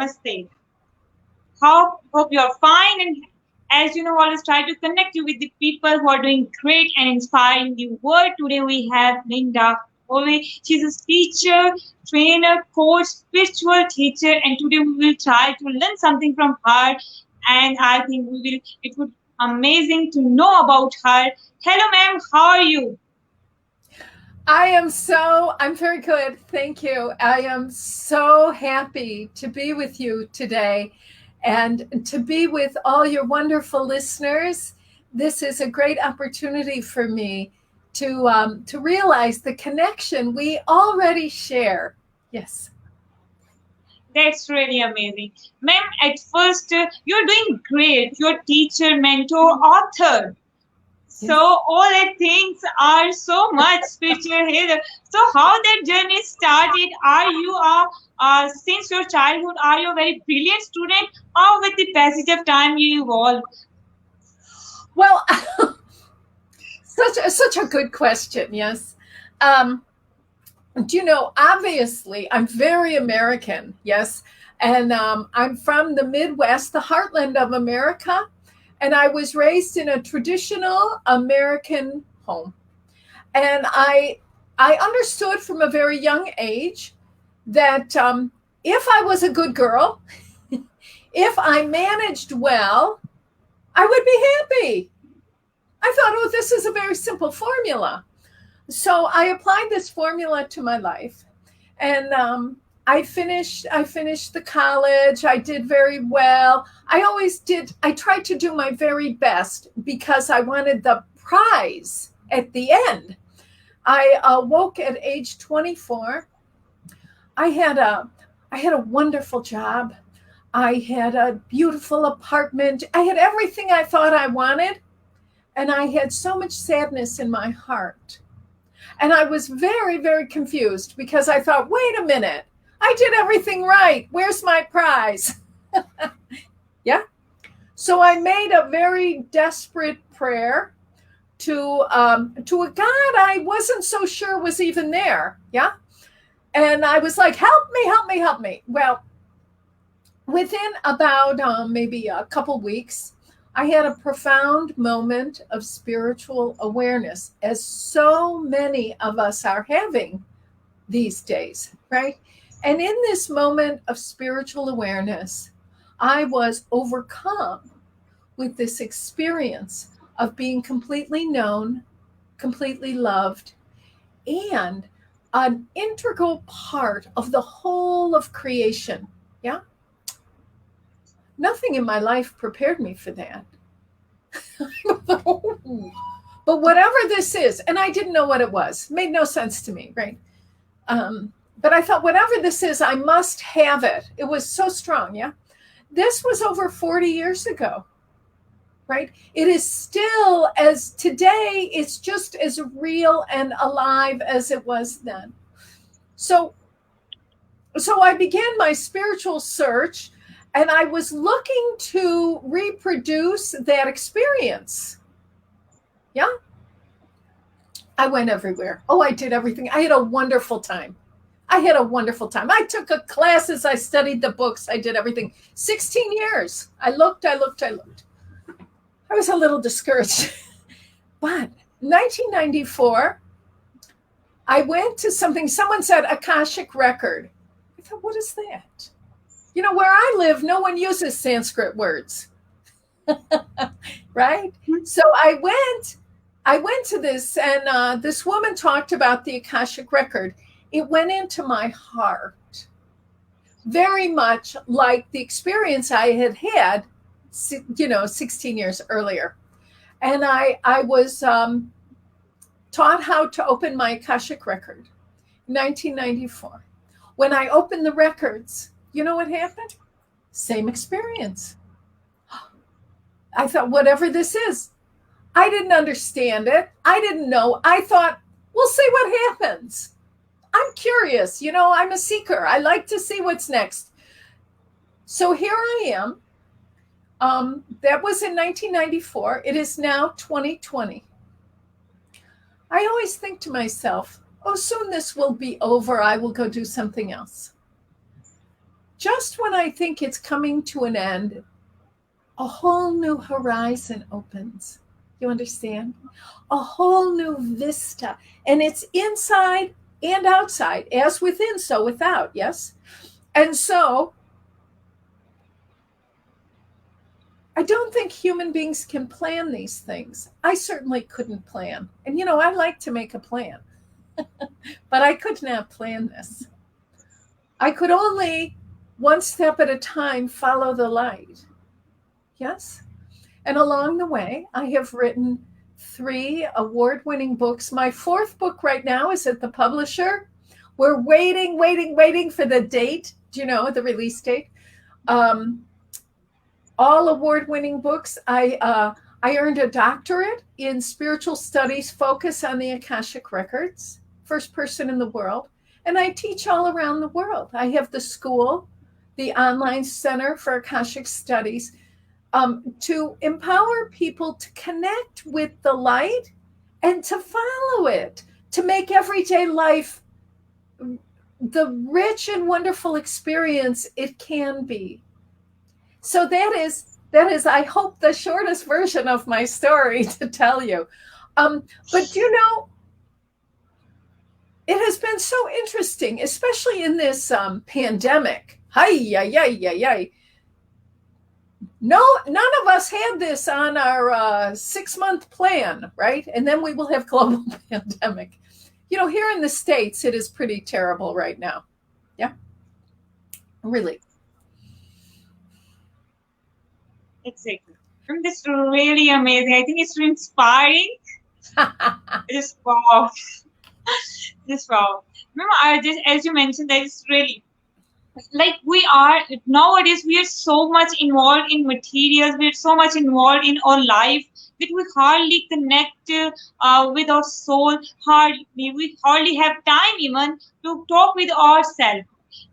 namaste. Hope you're fine. And as you know, always try to connect you with the people who are doing great and inspiring the world. Today we have Linda Howe. She's a teacher, trainer, coach, spiritual teacher, and today we will try to learn something from her. And I think we will. It would amazing to know about her. Hello, ma'am. How are you? I'm very good. Thank you. I am so happy to be with you today and to be with all your wonderful listeners. This is a great opportunity for me to realize the connection we already share. Yes. That's really amazing. Ma'am, at first, you're doing great. You're teacher, mentor, author. So Yes. all the things are so much spiritual here. So how that journey started? Are you since your childhood, are you a very brilliant student, or with the passage of time you evolve? Well, such a good question. Yes. Um, obviously, I'm very American. Yes. And I'm from the Midwest, the heartland of America. And I was raised in a traditional American home. And I understood from a very young age that if I was a good girl, if I managed well, I would be happy. I thought, oh, this is a very simple formula. So I applied this formula to my life, and I finished the college. I did very well. I tried to do my very best because I wanted the prize at the end. I woke at age 24. I had a I had a wonderful job. I had a beautiful apartment. I had everything I thought I wanted, and I had so much sadness in my heart. And I was very, very confused because I thought, wait a minute, I did everything right. Where's my prize? Yeah. So I made a very desperate prayer to a God I wasn't so sure was even there. Yeah. And I was like, help me, help me, help me. Well, within about maybe a couple weeks, I had a profound moment of spiritual awareness, as so many of us are having these days, right? And in this moment of spiritual awareness, I was overcome with this experience of being completely known, completely loved, and an integral part of the whole of creation. Yeah. Nothing in my life prepared me for that. But whatever this is, and I didn't know what it was, made no sense to me, right? But I thought, whatever this is, I must have it. It was so strong, yeah? This was over 40 years ago, right? It is still, as today, it's just as real and alive as it was then. So, so I began my spiritual search, and I was looking to reproduce that experience. Yeah. I went everywhere. Oh, I did everything. I had a wonderful time. I had a wonderful time. I took classes, I studied the books, I did everything. 16 years. I looked. I was a little discouraged. But 1994, I went to something, someone said Akashic Record. I thought, what is that? Where I live, no one uses Sanskrit words. Right? So I went to this, and this woman talked about the Akashic Record. It went into my heart, very much like the experience I had had, 16 years earlier. And I was taught how to open my Akashic Record, 1994. When I opened the records, you know what happened? Same experience. I thought, whatever this is, I didn't understand it. I didn't know. I thought, we'll see what happens. I'm curious. I'm a seeker. I like to see what's next. So here I am. That was in 1994. It is now 2020. I always think to myself, oh, soon this will be over. I will go do something else. just when I think it's coming to an end, a whole new horizon opens. You understand? A whole new vista. And it's inside and outside, as within, so without. Yes? And so I don't think human beings can plan these things. I certainly couldn't plan. And, I like to make a plan, but I could not plan this. I could only, one step at a time, follow the light. Yes? And along the way, I have written 3 award-winning books. My 4th book right now is at the publisher. We're waiting for the date, the release date. All award-winning books. I earned a doctorate in spiritual studies, focus on the Akashic Records, first person in the world. And I teach all around the world. I have the school, the online center for Akashic Studies, to empower people to connect with the light and to follow it, to make everyday life the rich and wonderful experience it can be. So that is, I hope, the shortest version of my story to tell you. But it has been so interesting, especially in this pandemic. No, none of us had this on our 6-month plan, right? And then we will have global pandemic. Here in the States, it is pretty terrible right now. Yeah, really. Exactly. And this is really amazing. I think it's inspiring. Just wow. Just wow. Remember, as you mentioned, that is really like we are nowadays. We are so much involved in materials. We are so much involved in our life that we hardly connect with our soul. We hardly have time even to talk with ourselves,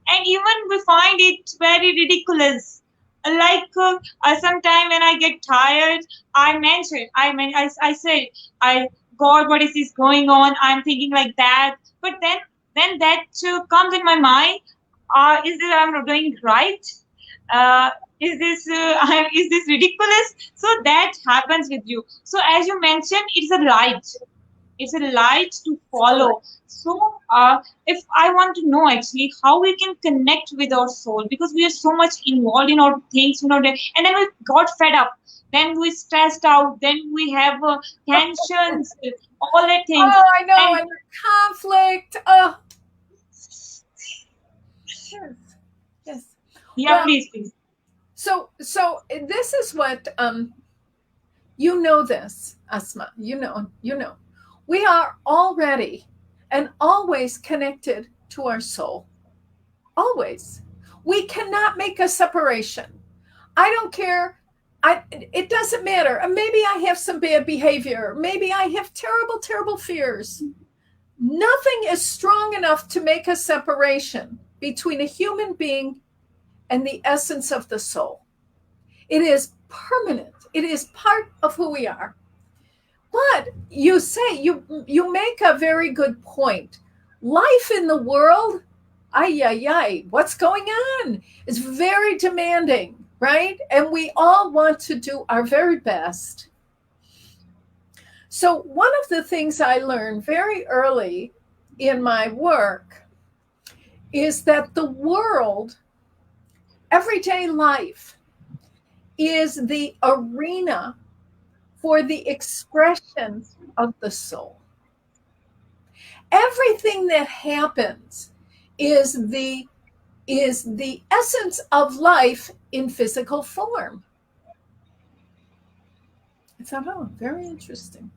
and even we find it very ridiculous. Like sometime when I get tired, I say, God, what is this going on? I'm thinking like that, but then that comes in my mind. Is this I'm not doing right? Uh, is this is this ridiculous? So that happens with you. So as you mentioned, it's a light. It's a light to follow. So if I want to know actually how we can connect with our soul, because we are so much involved in our things, and then we got fed up, then we stressed out, then we have tensions, all the things. Oh, I know, And and conflict. Oh, yes, yes. yeah, Well, please. so this is what you know this, Asma. You know. We are already and always connected to our soul. Always. We cannot make a separation. I don't care. It doesn't matter. Maybe I have some bad behavior. Maybe I have terrible, terrible fears. Nothing is strong enough to make a separation between a human being and the essence of the soul. It is permanent. It is part of who we are. But you say you make a very good point. Life in the world, what's going on? It's very demanding, right? And we all want to do our very best. So one of the things I learned very early in my work is that the world, everyday life, is the arena for the expression of the soul. Everything that happens is the essence of life in physical form. I thought, oh, very interesting.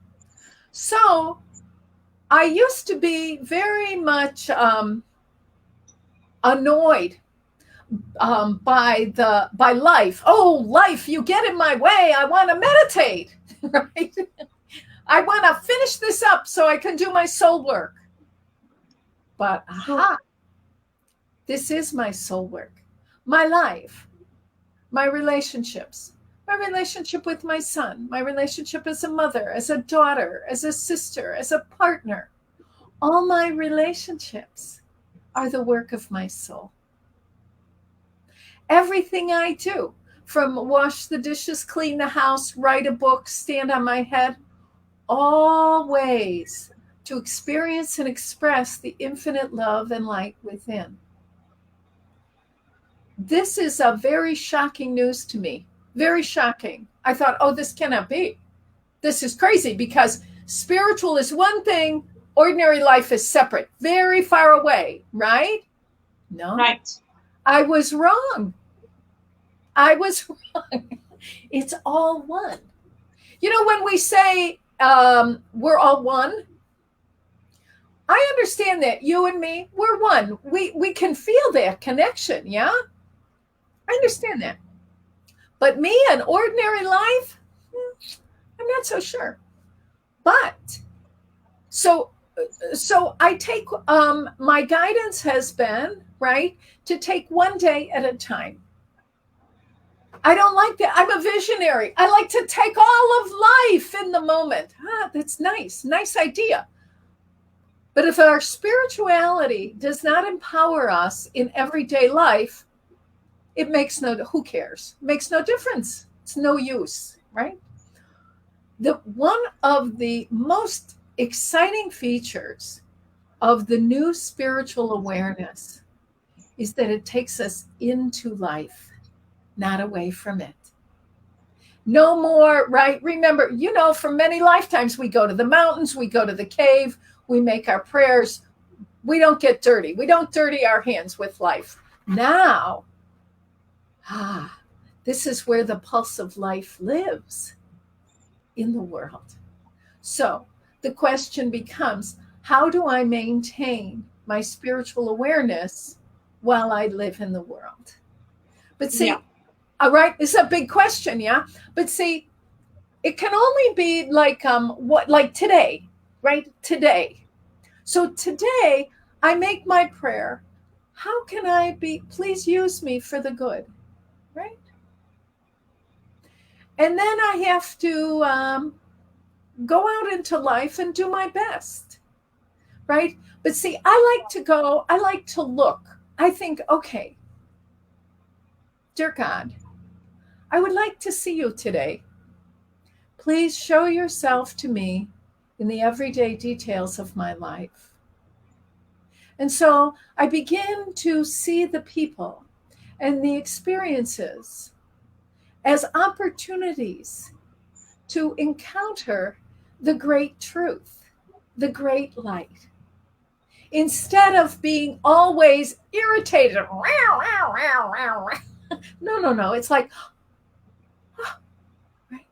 So I used to be very much annoyed by life. Oh, life, you get in my way. I want to meditate, right? I want to finish this up so I can do my soul work. But this is my soul work, my life, my relationships, my relationship with my son, my relationship as a mother, as a daughter, as a sister, as a partner. All my relationships are the work of my soul. Everything I do, from wash the dishes, clean the house, write a book, stand on my head, all ways to experience and express the infinite love and light within. This is a very shocking news to me. Very shocking. I thought, oh, this cannot be. This is crazy because spiritual is one thing, ordinary life is separate, very far away, right? No, Right. I was wrong. I was wrong. It's all one. You know, when we say we're all one, I understand that you and me, we're one. We can feel that connection, yeah? I understand that. But me and ordinary life, I'm not so sure. But so I take my guidance has been, right, to take one day at a time. I don't like that. I'm a visionary. I like to take all of life in the moment. Ah, that's nice. Nice idea. But if our spirituality does not empower us in everyday life, it makes no, who cares? It makes no difference. It's no use, right? One of the most exciting features of the new spiritual awareness is that it takes us into life, not away from it. No more, right? Remember, you know, for many lifetimes, we go to the mountains, we go to the cave, we make our prayers. We don't get dirty. We don't dirty our hands with life. Now, this is where the pulse of life lives in the world. So the question becomes, how do I maintain my spiritual awareness while I live in the world? But see, Yeah. all right, it's a big question, yeah? But see, it can only be like like today, right? Today. So today I make my prayer. How can I be, please use me for the good, right? And then I have to go out into life and do my best, right? But see, I like to look. I think, okay, dear God, I would like to see you today. Please show yourself to me in the everyday details of my life. And so I begin to see the people and the experiences as opportunities to encounter the great truth, the great light. Instead of being always irritated, no. It's like, right?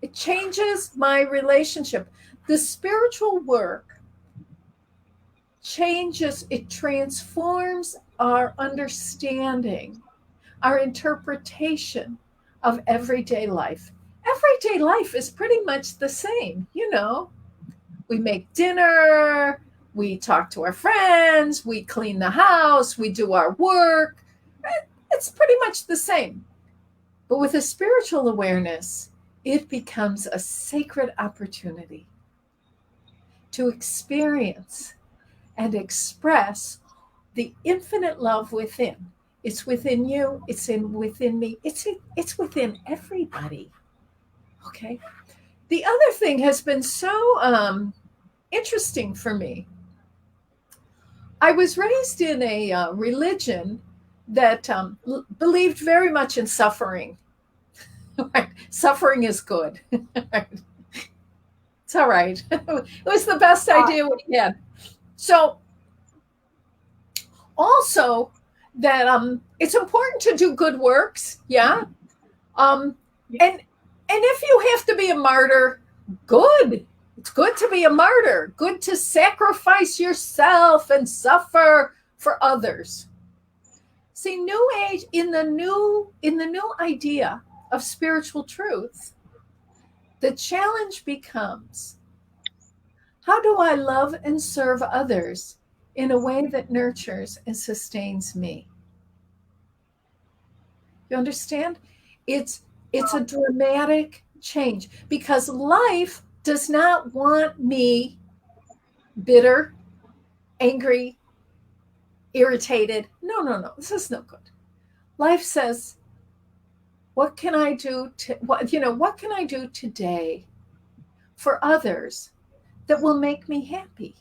It changes my relationship. The spiritual work changes, it transforms our understanding, our interpretation of everyday life. Everyday life is pretty much the same, you know. We make dinner, we talk to our friends, we clean the house, we do our work. It's pretty much the same. But with a spiritual awareness, it becomes a sacred opportunity to experience and express the infinite love within. It's within you, within me, it's within everybody. Okay. The other thing has been so interesting for me. I was raised in a religion that believed very much in suffering. Right? Suffering is good. It's all right. It was the best idea we had. So, also, that it's important to do good works. Yeah. And if you have to be a martyr, good. It's good to be a martyr. Good to sacrifice yourself and suffer for others. See, new age in the new idea of spiritual truth, the challenge becomes, how do I love and serve others in a way that nurtures and sustains me? You understand? It's a dramatic change because life does not want me bitter, angry, irritated. No. This is no good. Life says, what can I do to what can I do today for others that will make me happy?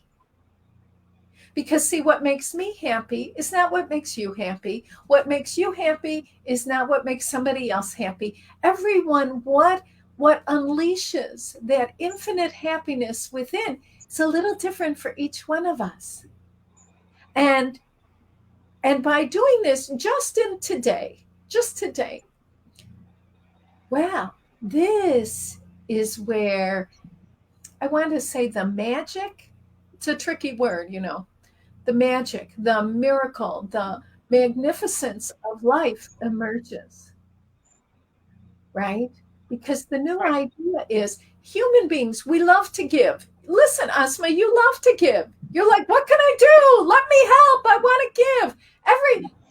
Because, see, what makes me happy is not what makes you happy. What makes you happy is not what makes somebody else happy. Everyone, what unleashes that infinite happiness within is a little different for each one of us. And by doing this just today, well, this is where I want to say the magic. It's a tricky word, the magic, the miracle, the magnificence of life emerges, right? Because the new Right. idea is human beings, we love to give. Listen, Asma, you love to give. You're like, what can I do? Let me help. I want to give.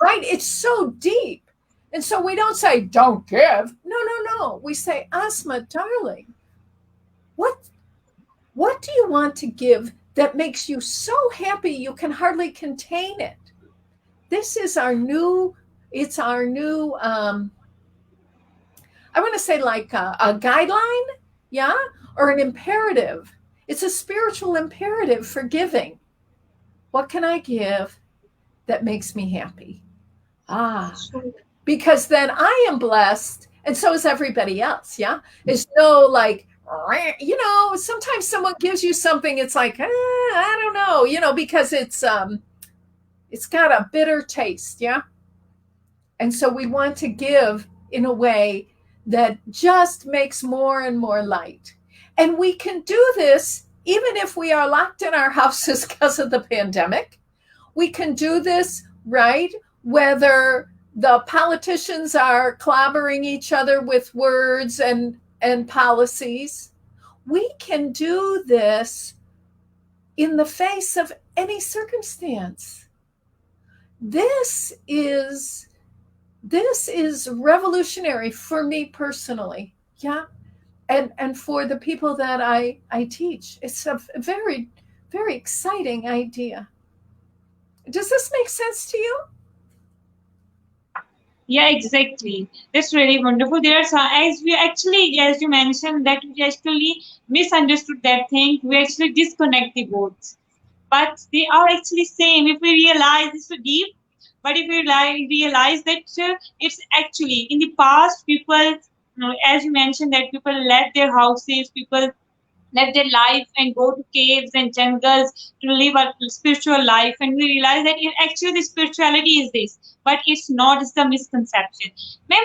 Right? It's so deep. And so we don't say, don't give. No, no, no. We say, Asma, darling, what what do you want to give that makes you so happy you can hardly contain it? This is our new, it's our new, I want to say like a guideline, yeah, or an imperative. It's a spiritual imperative for giving. What can I give that makes me happy? Ah, So, because then I am blessed, and so is everybody else. Yeah, there's no like, sometimes someone gives you something, it's like, I don't know, because it's got a bitter taste. Yeah, and so we want to give in a way that just makes more and more light. And we can do this even if we are locked in our houses because of the pandemic. We can do this, right? Whether the politicians are clobbering each other with words and policies. We can do this in the face of any circumstance. This is this is revolutionary for me personally. Yeah. And for the people that I teach. It's a very, very exciting idea. Does this make sense to you? yeah, exactly. That's really wonderful. There are some, as we actually, as you mentioned, that we actually misunderstood that thing. We actually disconnect the both, but they are actually same. If we realize it's so deep, but if we realize that it's actually in the past, people, as you mentioned, that people left their houses, people left their life and go to caves and jungles to live a spiritual life, and we realize that actually the spirituality is this, but it's not. It's the misconception, ma'am.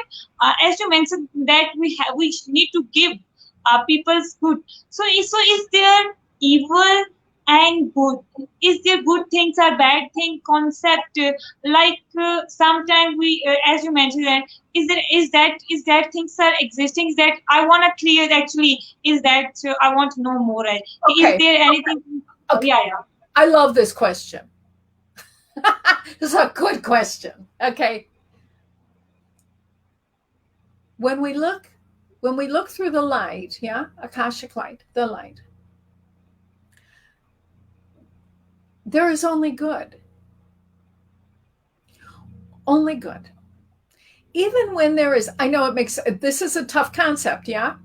As you mentioned that we need to give people's good. So is there evil and good? Is there good things or bad thing concept? Like sometimes we, as you mentioned, that is that things are existing? Is that I want to clear actually? Is that I want to know more? Is Okay. there anything? Okay. Yeah, yeah. I love this question. This is a good question. Okay. When we look when we look through the light, yeah, Akashic light, the light, there is only good. Only good. Even when there is, I know it makes this is a tough concept, yeah?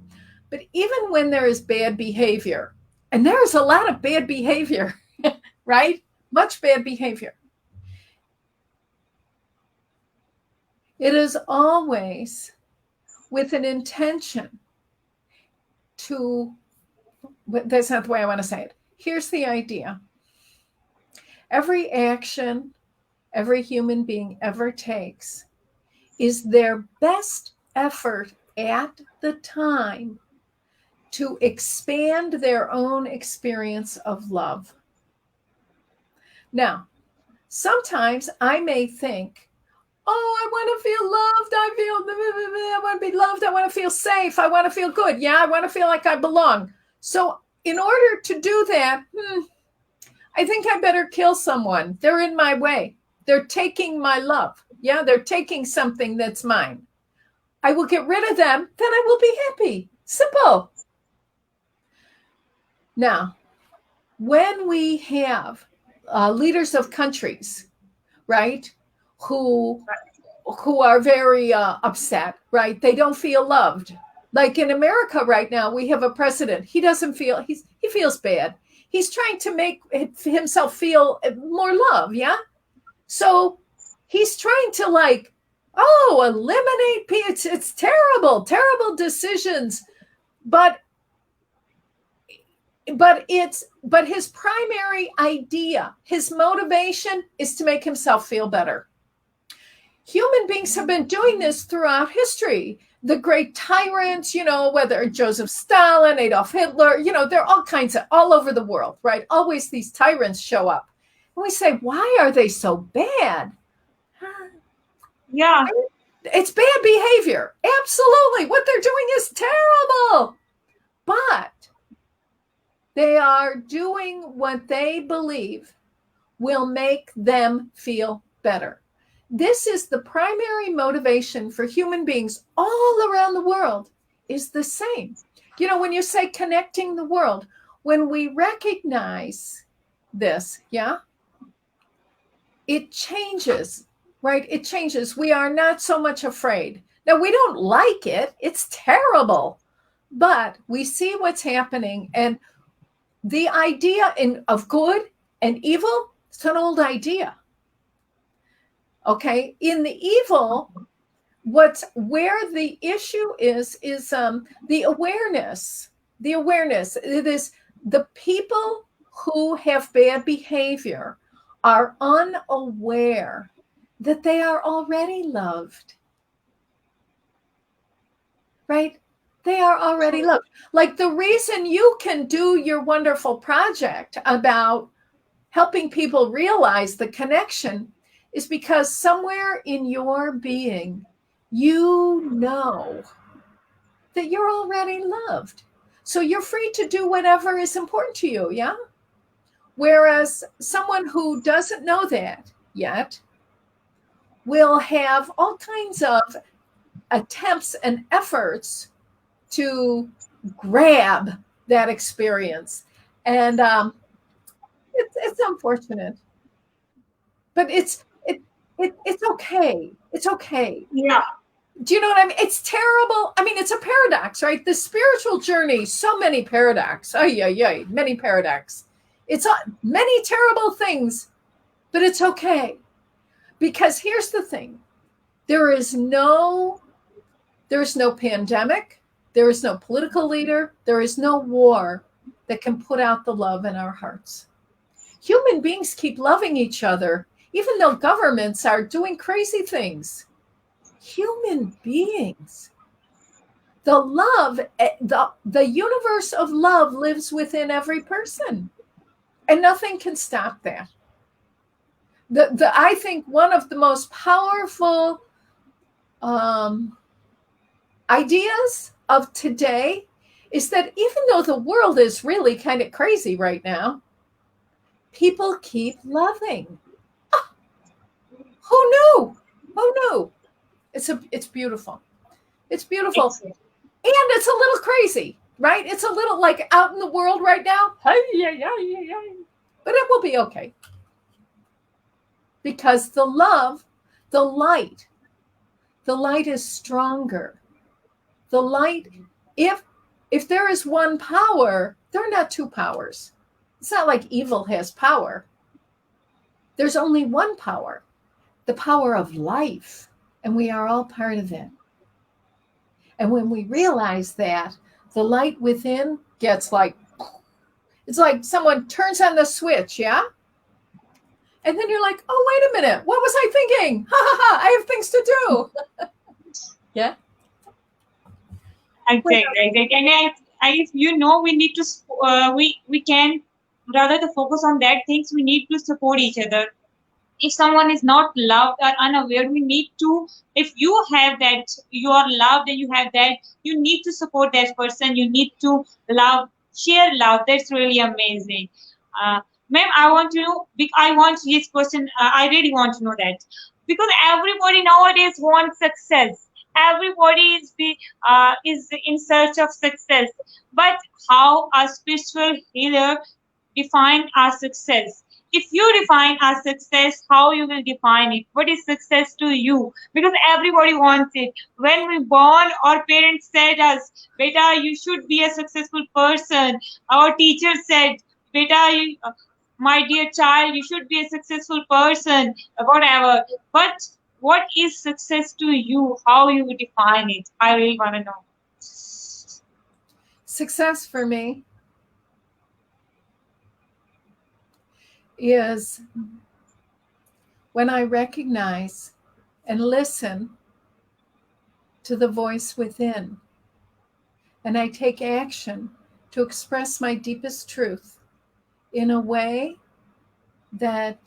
But even when there is bad behavior, and there is a lot of bad behavior, right? Much bad behavior. It is always with an intention to, that's not the way I want to say it. Here's the idea: every action every human being ever takes is their best effort at the time to expand their own experience of love. Now, sometimes I may think, oh, I want to feel loved. I want to be loved. I want to feel safe. I want to feel good. Yeah, I want to feel like I belong. So, in order to do that, I think I better kill someone. They're in my way. They're taking my love. Yeah, they're taking something that's mine. I will get rid of them, then I will be happy. Simple. Now, when we have leaders of countries, right, who who are very upset, right? They don't feel loved. Like in America right now, we have a president. He doesn't feel he feels bad. He's trying to make himself feel more love, yeah? So he's trying to like, oh, eliminate it's terrible, terrible decisions. But but his primary idea, his motivation is to make himself feel better. Human beings have been doing this throughout history. The great tyrants, whether Joseph Stalin, Adolf Hitler, they're all kinds of all over the world, right? Always these tyrants show up. And we say, why are they so bad? Yeah. It's bad behavior. Absolutely. What they're doing is terrible. But they are doing what they believe will make them feel better. This is the primary motivation for human beings all around the world is the same. When you say connecting the world, when we recognize this, yeah, it changes, right? It changes. We are not so much afraid. Now, we don't like it. It's terrible. But we see what's happening. And the idea of good and evil, it's an old idea. Okay, in the evil, where the issue is the awareness. The awareness. It is the people who have bad behavior are unaware that they are already loved. Right? They are already loved. Like the reason you can do your wonderful project about helping people realize the connection is because somewhere in your being, you know that you're already loved. So you're free to do whatever is important to you, yeah? Whereas someone who doesn't know that yet will have all kinds of attempts and efforts to grab that experience. And it's unfortunate. But it's okay. It's okay. Yeah. Do you know what I mean? It's terrible. I mean, it's a paradox, right? The spiritual journey, so many paradox. Oh, yeah, many paradox. It's many terrible things, but it's okay. Because here's the thing. There is no pandemic. There is no political leader. There is no war that can put out the love in our hearts. Human beings keep loving each other, even though governments are doing crazy things. Human beings. The love, the universe of love lives within every person. And nothing can stop that. I think one of the most powerful ideas of today is that even though the world is really kind of crazy right now, people keep loving. Oh, who knew? Who knew? It's beautiful. It's beautiful. Excellent. And it's a little crazy, right? It's a little like out in the world right now. But it will be okay. Because the love, the light is stronger. The light, if there is one power, there are not two powers. It's not like evil has power. There's only one power, the power of life. And we are all part of it. And when we realize that, the light within gets like, it's like someone turns on the switch, yeah? And then you're like, oh, wait a minute. What was I thinking? Ha ha ha, I have things to do. Yeah? Exactly. And we need to, we can, rather to focus on that things, we need to support each other. If someone is not loved or unaware, we need to, if you have that, you are loved and you have that, you need to support that person. You need to share love. That's really amazing. Ma'am, I want to know, I want this question, I really want to know that. Because everybody nowadays wants success. Everybody is in search of success. But how a spiritual healer define our success? if you define a success, how you will define it? What is success to you? Because everybody wants it. When we born, our parents said us, "Beta, you should be a successful person." Our teacher said, "Beta, my dear child, you should be a successful person." Whatever. But what is success to you? How you would define it? I really want to know. Success for me is when I recognize and listen to the voice within, and I take action to express my deepest truth in a way that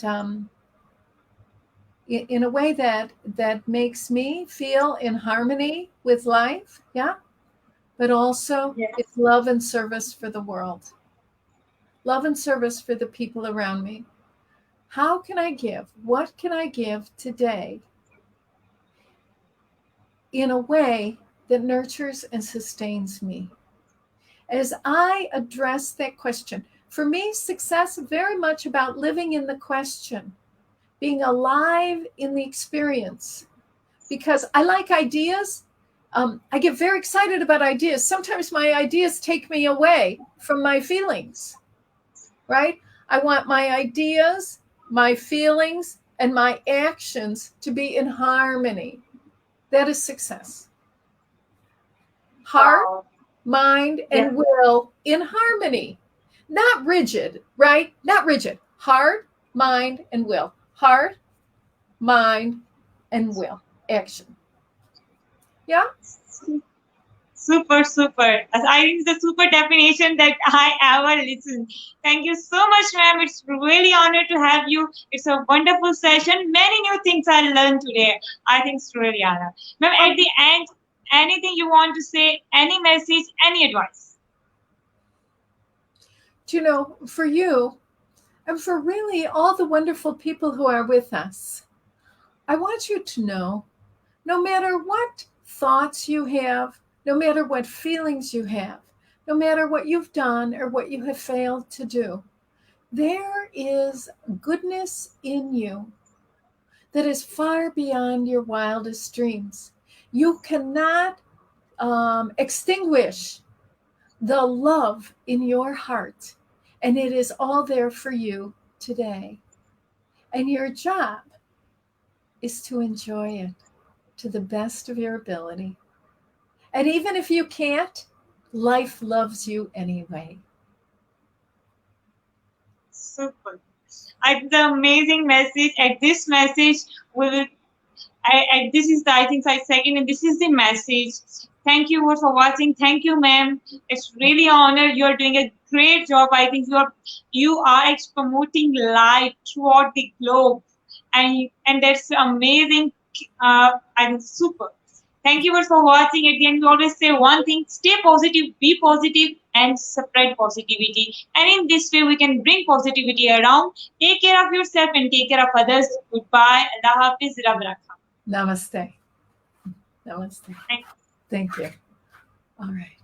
that makes me feel in harmony with life, yeah, but also Yeah. it's love and service for the world, love and service for the people around me. How can I give? What can I give today in a way that nurtures and sustains me? As I address that question, for me, success is very much about living in the question, being alive in the experience, because I like ideas. I get very excited about ideas. Sometimes my ideas take me away from my feelings, right? I want my ideas, my feelings, and my actions to be in harmony. That is success. Heart, Wow. mind, Yeah. and will in harmony. Not rigid, right? Not rigid. Heart, mind, and will. Heart, mind, and will. Action. Yeah? Super, super. I think it's the super definition that I ever listened. Thank you so much, ma'am. It's really honored to have you. It's a wonderful session. Many new things I learned today. I think it's really honor. Ma'am, at the end, anything you want to say, any message, any advice? Do you know, for you and for really all the wonderful people who are with us, I want you to know no matter what thoughts you have, no matter what feelings you have, no matter what you've done or what you have failed to do, there is goodness in you that is far beyond your wildest dreams. You cannot extinguish the love in your heart, and it is all there for you today. And your job is to enjoy it to the best of your ability. And even if you can't, life loves you anyway. Super. I think the amazing message. At this message, we will this is the I think I second, and this is the message. Thank you all for watching. Thank you, ma'am. It's really an honor. You are doing a great job. I think you are promoting life throughout the globe, and that's amazing. I think super. Thank you all for watching. At the end, we always say one thing: stay positive, be positive, and spread positivity. And in this way, we can bring positivity around. Take care of yourself and take care of others. Goodbye. Allah Hafiz. Rab Rakha. Namaste. Namaste. Thank Thank you. All right.